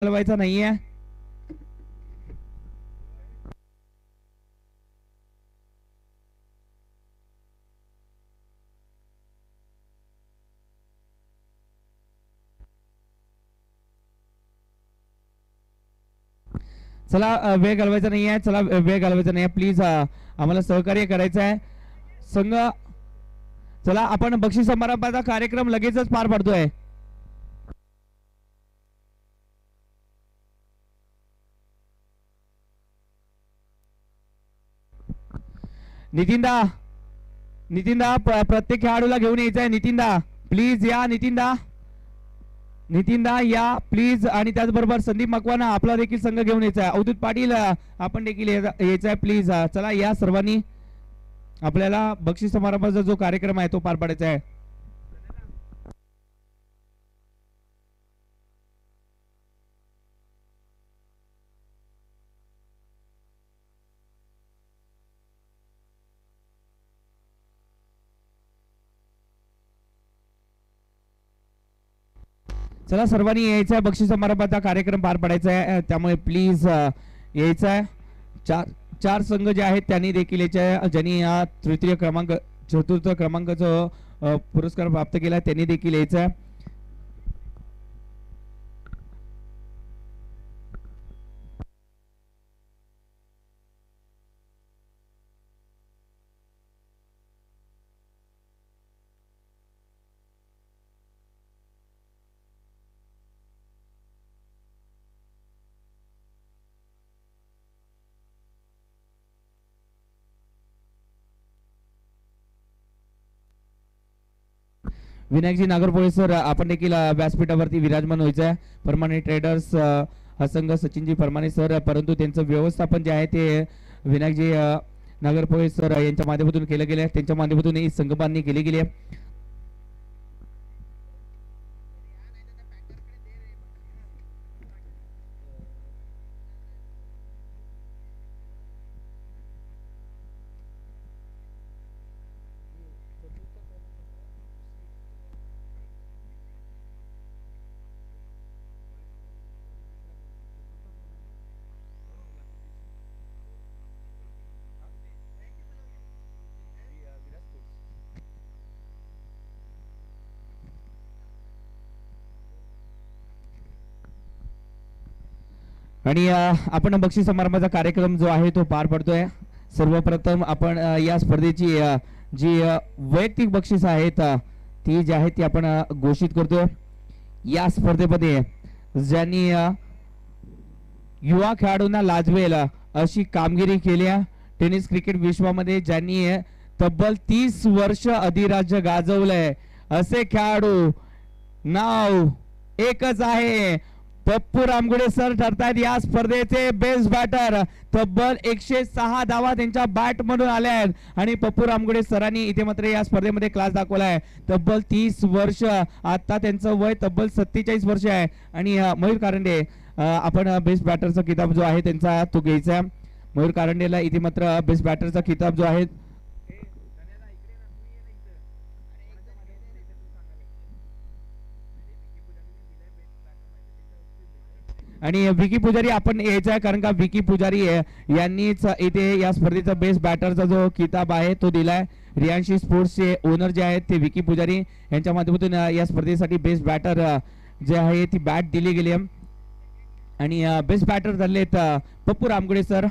घालवायचा नाहीये. चला वेळ घालवायचा नाहीये. चला वेळ घालवायचा नाहीये. प्लीज आम्हाला सहकार्य करायचं आहे. संघ चला आपण बक्षीस समारंभाचा कार्यक्रम लगेचच पार पडतोय. नितीनदा नितीनदा प्रत्येक खेळाडूला घेऊन यायचं आहे. नितीनदा प्लीज या. नितीनदा या प्लीज. आणि त्याचबरोबर संदीप मकवाना आपला देखील संघ घेऊन यायचा आहे. अवधूत पाटील आपण देखील यायचं आहे प्लीज. चला या सर्वांनी. आपल्याला बक्षीस समारंभाचा जो कार्यक्रम आहे तो पार पाडायचा आहे. चला सर्वांनी यायचं आहे. बक्षीस समारंभाचा कार्यक्रम पार पडायचा आहे. त्यामुळे प्लीज यायचं आहे. चार संघ जे आहेत त्यांनी देखील यायचे आहे. ज्यांनी चतुर्थ क्रमांकाचा पुरस्कार प्राप्त केला त्यांनी देखील यायचं आहे. विनायकजी नागरपोळे सर आपण देखील व्यासपीठावरती विराजमान व्हायचं आहे. परमाने ट्रेडर्स हा संघ सचिनजी परमाने सर, परंतु त्यांचं व्यवस्थापन जे आहे ते विनायकजी नागरपोळे सर यांच्या माध्यमातून केलं गेलं आहे. त्यांच्या माध्यमातून ही संघबांधणी केली गेली आहे. आणि आपण बक्षीस समारंभाचा कार्यक्रम जो आहे तो पार पडतोय. सर्वप्रथम आपण या स्पर्धेची जी वैयक्तिक बक्षीस आहेत ती जी आहे ती आपण घोषित करतोय. या स्पर्धेमध्ये ज्यांनी युवा खेळाडूंना लाजवेल अशी कामगिरी केली आहे, टेनिस क्रिकेट विश्वामध्ये ज्यांनी तब्बल 30 वर्ष अधिराज्य गाजवलंय असे खेळाडू नाव एकच आहे. पप्पू रामगुडे सर ठरतात या स्पर्धेचे बेस्ट बॅटर. तब्बल 106 धावा त्यांच्या बॅट मधून आल्या आहेत आणि पप्पू रामगुडे सरांनी इथे मात्र या स्पर्धेमध्ये क्लास दाखवलाय. तब्बल 30 वर्ष. आता त्यांचं वय तब्बल 47 वर्ष आहे. आणि मयूर कारंडे आपण बेस्ट बॅटरचा किताब जो आहे त्यांचा तो घ्यायचा. मयूर कारंडेला इथे मात्र बेस्ट बॅटरचा किताब जो आहे आणि विकी पुजारी आपण यायचा आहे, कारण का विकी पुजारी यांनीच इथे या स्पर्धेचा बेस्ट बॅटरचा जो किताब आहे तो दिलाय. रियांशी स्पोर्ट्सचे ओनर जे आहेत ते विकी पुजारी यांच्या माध्यमातून या स्पर्धेसाठी बेस्ट बॅटर जे आहे ती बॅट दिली गेली आहे. आणि बेस्ट बॅटर झालेत पप्पू रामगुडे सर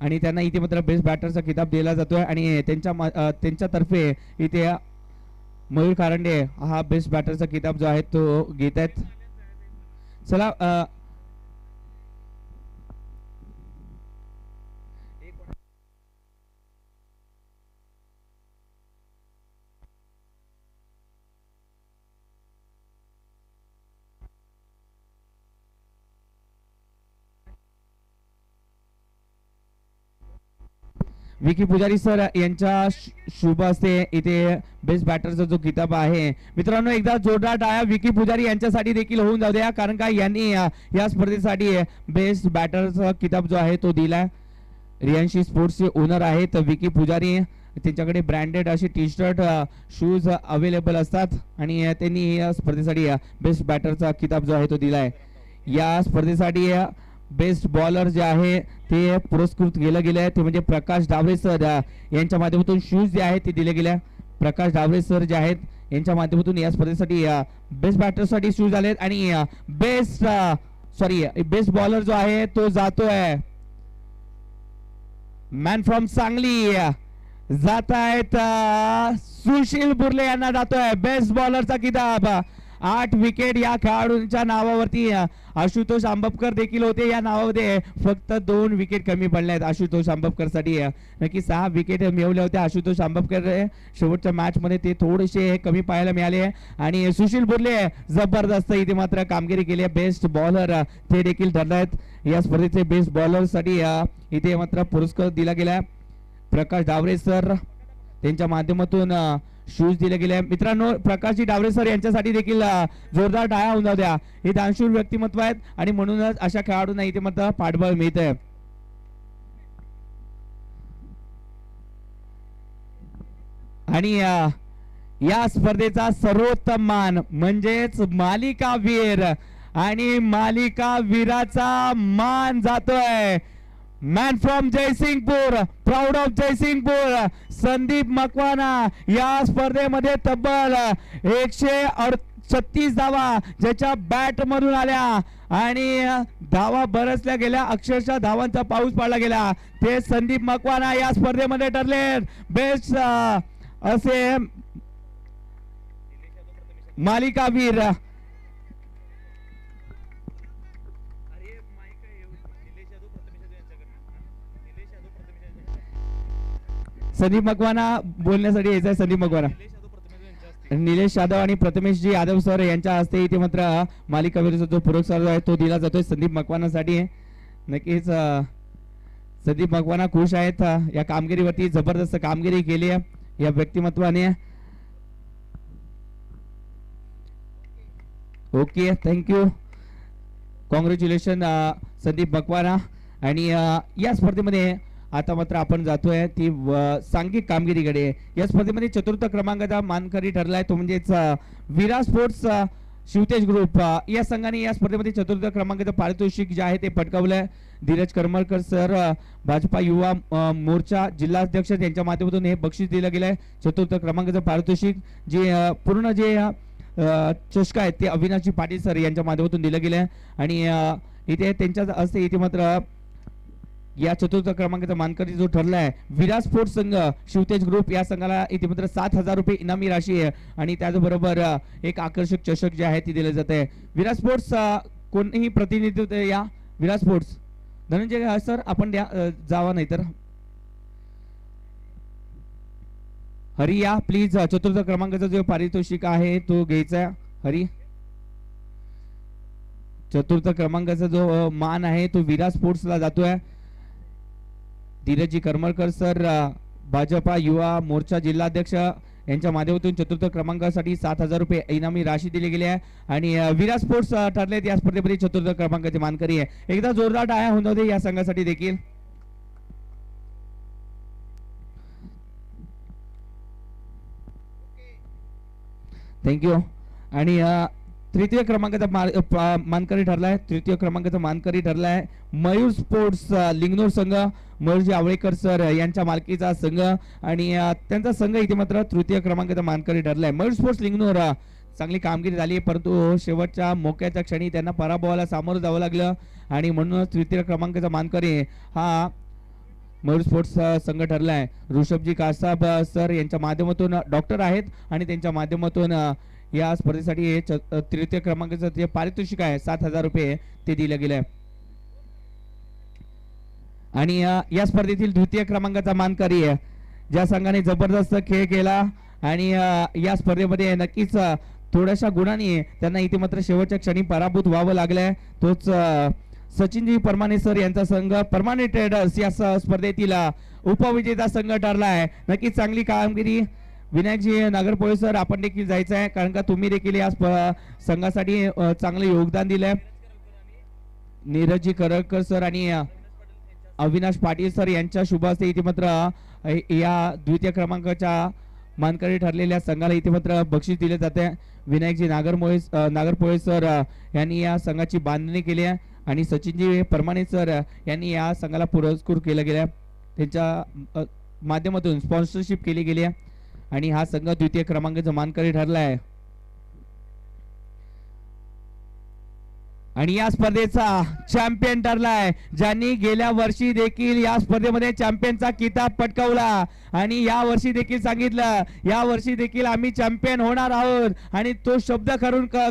आणि त्यांना इथे मात्र बेस्ट बॅटरचा किताब दिला जातोय. आणि त्यांच्यातर्फे इथे मयूर कारंडे हा बेस्ट बॅटरचा किताब जो आहे तो घेत आहेत. चला विकी पुजारी सर यांच्या शुभ हस्ते इथे बेस्ट बॅटरचा जो किताब आहे मित्रांनो एकदा जोरदार टाळ्या विकी पुजारी यांच्यासाठी देखील होऊन जाऊ द्या, कारण का यांनी या स्पर्धेसाठी बेस्ट बॅटरचा किताब जो आहे तो दिलाय. रियांशी स्पोर्ट्सचे ओनर आहेत विकी पुजारी. त्यांच्याकडे ब्रँडेड असे टी शर्ट शूज अवेलेबल असतात आणि त्यांनी या स्पर्धेसाठी बेस्ट बॅटरचा किताब जो आहे तो दिलाय. या स्पर्धेसाठी बेस्ट बॉलर जे आहे ते पुरस्कृत केलं गेलं आहे ते म्हणजे प्रकाश डावरे सर यांच्या माध्यमातून शूज जे आहेत ते दिले गेले. प्रकाश डावरे सर जे आहेत यांच्या माध्यमातून या स्पर्धेसाठी बेस्ट बॅटरसाठी शूज आलेत आणि बेस्ट बॉलर जो आहे तो जातोय मॅन फ्रॉम सांगली जात आहेत सुशील बुर्ले यांना जातोय बेस्ट बॉलरचा किताब. 8 विकेट या खेळाडूंच्या नावावरती आशुतोष आंबपकर देखील होते. या नावामध्ये फक्त 2 विकेट कमी पडले आहेत आशुतोष आंबपकर साठी. नक्की 6 विकेट मिळवल्या होत्या आशुतोष आंबपकर. शेवटच्या मॅच मध्ये ते थोडेसे कमी पाहायला मिळाले आणि सुशील बुर्ले जबरदस्त इथे मात्र कामगिरी केली आहे. बेस्ट बॉलर ते देखील ठरले आहेत. या स्पर्धेचे बेस्ट बॉलर साठी इथे मात्र पुरस्कार दिला गेला. प्रकाश डावरे सर त्यांच्या माध्यमातून शूज दिले गेले. मित्रांनो प्रकाशजी डावरे सर यांच्यासाठी देखील जोरदार टाळ्या होऊन जाऊ द्या. हे दानशूर व्यक्तिमत्व आहेत आणि म्हणूनच अशा खेळाडूंना इथे मात्र पाठबळ मिळतंय. आणि या स्पर्धेचा सर्वोत्तम मान म्हणजेच मालिकावीर आणि मालिकावीराचा मान जातोय man from Jaysingpur proud of Jaysingpur Sandeep Makwana. या स्पर्धेमध्ये तब्बल 136 धावा ज्याच्या बॅट मधून आल्या आणि धावा बरसल्या गेल्या. अक्षरशः धावांचा पाऊस पडला गेला. ते संदीप मकवाना या स्पर्धेमध्ये ठरले बेस्ट असे मालिकावीर. संदीप मकवाना बोलण्यासाठी यायचा. संदीप मकवाना निलेश यादव आणि प्रथमेशजी यादव सर यांच्या हस्ते इथे मात्र मालिकावीरचा जो पुरस्कार आहे तो दिला जातोय संदीप मकवानासाठी. नक्कीच संदीप मकवाना खुश आहेत या कामगिरीवरती. जबरदस्त कामगिरी केली आहे या व्यक्तिमत्वाने. Okay thank you congratulation Sandeep Makwana. आणि या स्पर्धेमध्ये आता मात्र आपण जातोय ती सांघिक कामगिरीकडे. या स्पर्धेमध्ये चतुर्थ क्रमांकाचा मानकरी ठरलाय तो म्हणजेच विरा स्पोर्ट्स शिवतेज ग्रुप या संघाने या स्पर्धेमध्ये चतुर्थ क्रमांकाचं पारितोषिक जे आहे ते पटकावलंय. धीरज करमळकर सर भाजपा युवा मोर्चा जिल्हाध्यक्ष यांच्या माध्यमातून हे बक्षीस दिलं गेलंय. चतुर्थ क्रमांकाचं पारितोषिक जे पूर्ण जे चषक आहेत ते अविनाशी पाटील सर यांच्या माध्यमातून दिलं गेलंय. आणि इथे त्यांच्या हस्ते इथे मात्र या चतुर्थ क्रमांकाचा मानकरी जो ठरलाय विरा स्पोर्ट्स संघ शिवतेज ग्रुप या संघाला इथे मात्र 7,000 रुपये इनामी राशी आहे आणि त्याचबरोबर एक आकर्षक चषक जे आहे ते दिले जात आहे. विरा स्पोर्ट्स कोणीही प्रतिनिधित्व या विरा स्पोर्ट्स धनंजय सर आपण जावा नाही तर हरी या प्लीज. चतुर्थ क्रमांकाचा जो पारितोषिक आहे तो घ्यायचा. हरी चतुर्थ क्रमांकाचा जो मान आहे तो विरा स्पोर्ट्सला जातोय. धीरजी करमळकर सर भाजपा युवा मोर्चा जिल्हाध्यक्ष यांच्या माध्यमातून चतुर्थ क्रमांकासाठी 7,000 रुपये इनामी राशी दिली गेली आहे आणि विरा स्पोर्ट्स ठरलेत या स्पर्धेमध्ये चतुर्थ क्रमांकाचे मानकरी आहे. एकदा जोरदार टाळ्या होऊन जाऊ या संघासाठी देखील. थँक्यू. आणि तृतीय क्रमांकाचा मानकरी ठरलाय. तृतीय क्रमांकाचा मानकरी ठरलाय मयूर स्पोर्ट्स लिंगनूर संघ. मयूरजी आवळेकर सर यांच्या मालकीचा संघ आणि त्यांचा संघ इथे मात्र तृतीय क्रमांकाचा मानकरी ठरलाय. मयूर स्पोर्ट्स लिंगनूर चांगली कामगिरी झाली परंतु शेवटच्या मोक्याच्या क्षणी त्यांना पराभवाला सामोरं जावं लागलं आणि म्हणूनच तृतीय क्रमांकाचा मानकरी हा मयूर स्पोर्ट्स संघ ठरलाय. ऋषभजी कासाब सर यांच्या माध्यमातून डॉक्टर आहेत आणि त्यांच्या माध्यमातून या स्पर्धेसाठी तृतीय क्रमांकाचं जे पारितोषिक आहे 7,000 रुपये ते दिलं गेलंय. आणि या स्पर्धेतील द्वितीय क्रमांकाचा मानकरी ज्या संघाने जबरदस्त खेळ केला आणि या स्पर्धेमध्ये नक्कीच थोड्याशा गुणांनी त्यांना इथे मात्र शेवटच्या क्षणी पराभूत व्हावं लागलंय तोच सचिनजी परमाने सर यांचा संघ. परमाने ट्रेडर्स या स्पर्धेतील उपविजेता संघ ठरलाय. नक्कीच चांगली कामगिरी. विनायकजी नागरपोळे सर आपण देखील जायचं आहे कारण का तुम्ही देखील या संघासाठी चांगले योगदान दिलंय. नीरजजी करळकर सर आणि अविनाश पाटील सर यांच्या शुभ हस्ते इथे मात्र या द्वितीय क्रमांकाच्या मानकरी ठरलेल्या संघाला इथे मात्र बक्षीस दिले जाते. विनायकजी नागरपोळे सर यांनी या संघाची बांधणी केली आहे आणि सचिनजी परमाने सर यांनी या संघाला पुरस्कृत केलं गेलं. त्यांच्या माध्यमातून स्पॉन्सरशिप केली गेली आहे आणि हा संघ द्वितीय क्रमांकाचा मानकरी ठरला आहे. आणि या स्पर्धेचा चॅम्पियन ठरलाय ज्यांनी गेल्या वर्षी देखील या स्पर्धेमध्ये चॅम्पियनचा किताब पटकावला आणि या वर्षी देखील सांगितलं या वर्षी देखील आम्ही चॅम्पियन होणार आहोत आणि तो शब्द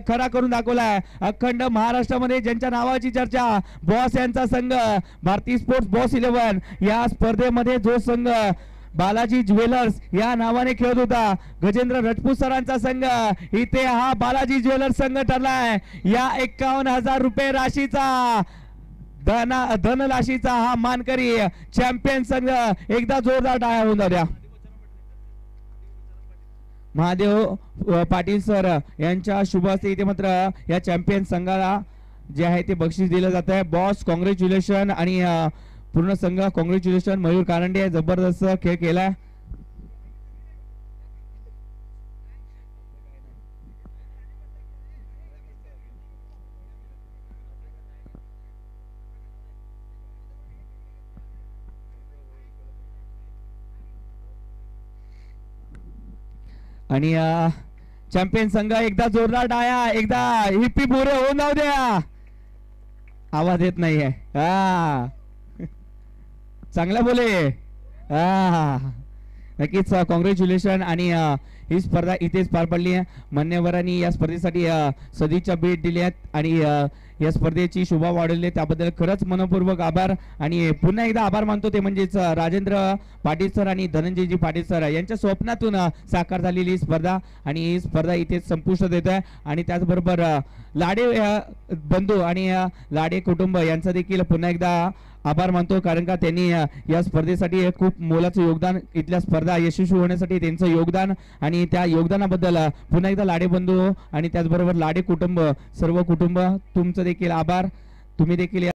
खरा करून दाखवलाय. अखंड महाराष्ट्रामध्ये ज्यांच्या नावाची चर्चा बॉस यांचा संघ भारती स्पोर्ट्स बॉस 11 या स्पर्धेमध्ये जो संघ बालाजी ज्वेलर्स या नावाने खेळत होता गजेंद्र राजपूत सरांचा संघ इथे हा बालाजी ज्वेलर्स संघ ठरलाय. या 51,000 रुपये राशीचा धनराशीचा हा मानकरी चॅम्पियन संघ. एकदा जोरदार टाळ्या होऊन द्या. महादेव पाटील सर यांच्या शुभ हस्ते इथे मात्र या चॅम्पियन संघाला जे आहे ते बक्षीस दिलं जात आहे. बॉस कॉंग्रॅच्युलेशन आणि पूर्ण संघ कॉंग्रॅच्युलेशन. मयूर कारंडे जबरदस्त खेळ केला. आणि चॅम्पियन संघ एकदा जोरदार टाळ्या एकदा हिप्पी बोरे होऊन जाऊ द्या. आवाज येत नाहीये. चांगला बोले. नक्कीच कॉंग्रॅच्युलेशन. आणि ही स्पर्धा इथेच पार पडली आहे. मान्यवरांनी या स्पर्धेसाठी सदिच्छा भेट दिली आहेत आणि या स्पर्धेची शोभा वाढवली त्याबद्दल खरंच मनपूर्वक आभार. आणि पुन्हा एकदा आभार मानतो ते म्हणजेच राजेंद्र पाटील सर आणि धनंजयजी पाटील सर यांच्या स्वप्नातून साकार झालेली स्पर्धा आणि ही स्पर्धा इथेच संपुष्ट देत आहे. आणि त्याचबरोबर लाडे बंधू आणि लाडे कुटुंब यांचा देखील पुन्हा एकदा आभार मानतो कारण का त्यांनी या स्पर्धेसाठी खूप मोलाचं योगदान इथल्या स्पर्धा यशस्वी होण्यासाठी त्यांचं योगदान आणि त्या योगदानाबद्दल पुन्हा एकदा लाडे बंधू आणि त्याचबरोबर लाडे कुटुंब सर्व कुटुंब तुमचं देखील आभार. तुम्ही देखील